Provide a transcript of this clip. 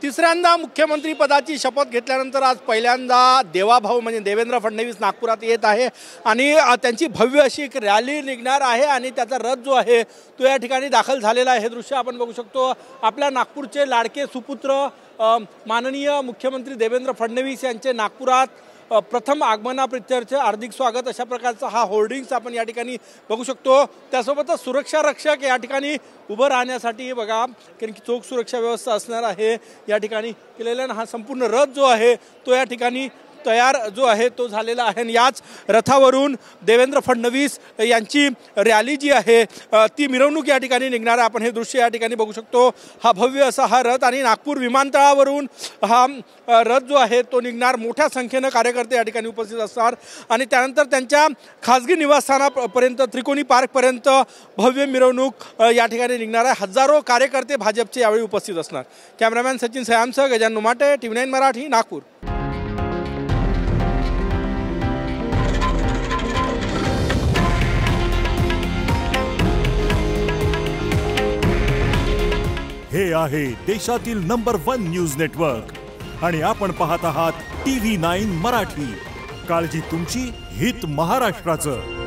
तिसऱ्यांदा मुख्यमंत्री पदाची शपथ घेतल्यानंतर आज पहिल्यांदा देवाभाऊ म्हणजे देवेंद्र फडणवीस नागपुरात येत आहे आणि त्यांची भव्य अशी एक रॅली निघणार आहे आणि त्याचा रथ जो आहे तो या ठिकाणी दाखल झालेला आहे। हे दृश्य आपण बघू शकतो। आपल्या नागपूरचे लाडके सुपुत्र माननीय मुख्यमंत्री देवेंद्र फडणवीस यांचे नागपुरात प्रथम आगमनाप्रित्यर्थ हार्दिक स्वागत अशा प्रकारचा हा होर्डिंग्स आपण या ठिकाणी बघू शकतो। त्यासोबतच सुरक्षा रक्षक या ठिकाणी उभं राहण्यासाठी बघा कारण की चोख सुरक्षा व्यवस्था असणार आहे या ठिकाणी केलेला हा संपूर्ण रथ जो आहे तो या ठिकाणी तयार जो आहे तो झालेला आहे आणि याच रथावरून देवेंद्र फडणवीस यांची रॅली जी आहे ती मिरवणूक या ठिकाणी निघणार आहे। आपण हे दृश्य या ठिकाणी बघू शकतो। हा भव्य असा हा रथ आणि नागपूर विमानतळावरून हा रथ जो आहे तो निघणार। मोठ्या संख्येने कार्यकर्ते या ठिकाणी उपस्थित असणार आणि त्यानंतर त्यांच्या खासगी निवासस्थानापर्यंत त्रिकोणी पार्कपर्यंत भव्य मिरवणूक या ठिकाणी निघणार आहे। हजारो कार्यकर्ते भाजपचे यावेळी उपस्थित असणार। कॅमेरामॅन सचिन सयामसह गजानन उमाटे, TV9 मराठी, नागपूर। हे आहे देशातील नंबर 1 न्यूज नेटवर्क आणि आपण पाहत आहात TV9 मराठी। काळजी तुमची, हित महाराष्ट्राचं।